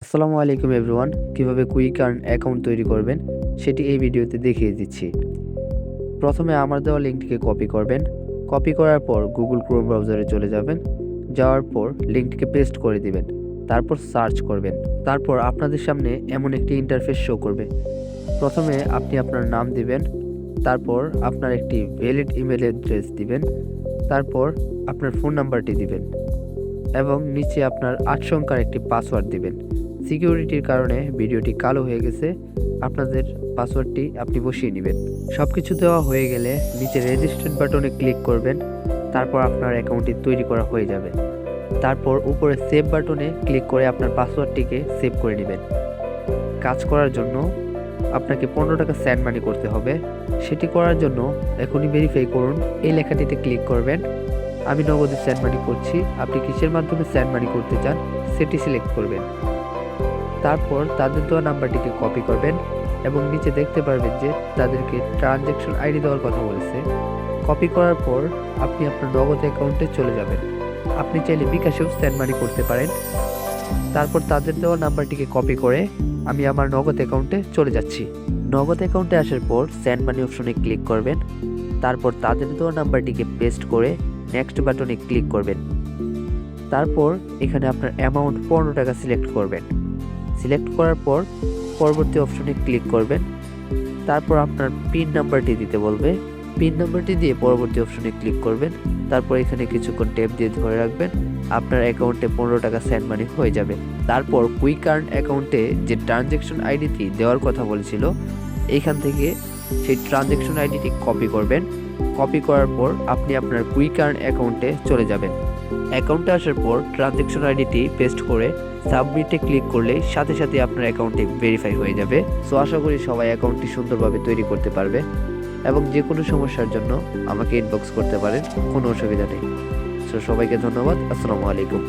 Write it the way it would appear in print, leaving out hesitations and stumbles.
আসসালামু আলাইকুম এভরিওয়ান। কিভাবে কুইক আর্ন অ্যাকাউন্ট তৈরি করবেন সেটি এই ভিডিওতে দেখিয়ে দিচ্ছি। প্রথমে আমার দেওয়া লিঙ্কটিকে কপি করবেন। কপি করার পর গুগল ক্রোম ব্রাউজারে চলে যাবেন। যাওয়ার পর লিঙ্কটিকে পেস্ট করে দিবেন। তারপর সার্চ করবেন। তারপর আপনাদের সামনে এমন একটি ইন্টারফেস শো করবে। প্রথমে আপনি আপনার নাম দিবেন, তারপর আপনার একটি ভ্যালিড ইমেল অ্যাড্রেস দিবেন, তারপর আপনার ফোন নাম্বারটি দিবেন এবং নিচে আপনার ৮ সংখ্যার একটি পাসওয়ার্ড দিবেন। সিকিউরিটির কারণে ভিডিওটি কালো হয়ে গেছে, আপনাদের পাসওয়ার্ডটি আপনি বসিয়ে নেবেন। সব কিছু দেওয়া হয়ে গেলে নিচে রেজিস্টার্ড বাটনে ক্লিক করবেন। তারপর আপনার অ্যাকাউন্টটি তৈরি করা হয়ে যাবে। তারপর উপরে সেভ বাটনে ক্লিক করে আপনার পাসওয়ার্ডটিকে সেভ করে নেবেন। কাজ করার জন্য আপনাকে ১৫ টাকা সেন্ড মানি করতে হবে। সেটি করার জন্য এখনই ভেরিফাই করুন এই লেখাটিতে ক্লিক করবেন। আমি নগদে সেন্ড মানি করছি, আপনি কিসের মাধ্যমে সেন্ড মানি করতে চান সেটি সিলেক্ট করবেন। তারপর তাদের দেওয়া নাম্বারটিকে কপি করবেন এবং নিচে দেখতে পারবেন যে তাদেরকে ট্রানজ্যাকশন আইডি দেওয়ার কথা বলেছে। কপি করার পর আপনি আপনার নগদ অ্যাকাউন্টে চলে যাবেন। আপনি চাইলে বিকাশেও সেন্ড মানি করতে পারেন। তারপর তাদের দেওয়া নাম্বারটিকে কপি করে আমি আমার নগদ অ্যাকাউন্টে চলে যাচ্ছি। নগদ অ্যাকাউন্টে আসার পর সেন্ড মানি অপশনে ক্লিক করবেন। তারপর তাদের দেওয়া নাম্বারটিকে পেস্ট করে নেক্সট বাটনে ক্লিক করবেন। তারপর এখানে আপনার অ্যামাউন্ট ১৫ টাকা সিলেক্ট করবেন। সিলেক্ট করার পর পরবর্তী অপশনে ক্লিক করবেন। তারপর আপনার পিন নাম্বারটি দিতে বলবে। পিন নাম্বারটি দিয়ে পরবর্তী অপশনে ক্লিক করবেন। তারপর এখানে কিছুক্ষণ ট্যাপ দিয়ে ধরে রাখবেন। আপনার অ্যাকাউন্টে ১৫ টাকা সেন্ড মানি হয়ে যাবে। তারপর কুইক আর্ন অ্যাকাউন্টে যে ট্রানজ্যাকশন আইডিটি দেওয়ার কথা বলেছিল, এইখান থেকে সেই ট্রানজ্যাকশন আইডিটি কপি করবেন। কপি করার পর আপনি আপনার কুইক আর্ন অ্যাকাউন্টে চলে যাবেন। অ্যাকাউন্টে আসার পর ট্রানজ্যাকশন আইডিটি পেস্ট করে সাবমিটে ক্লিক করলে সাথে সাথে আপনার অ্যাকাউন্টটি ভেরিফাই হয়ে যাবে। সো আশা করি সবাই অ্যাকাউন্টটি সুন্দরভাবে তৈরি করতে পারবে এবং যে কোনো সমস্যার জন্য আমাকে ইনবক্স করতে পারেন, কোনো অসুবিধা নেই। সো সবাইকে ধন্যবাদ। আসসালামু আলাইকুম।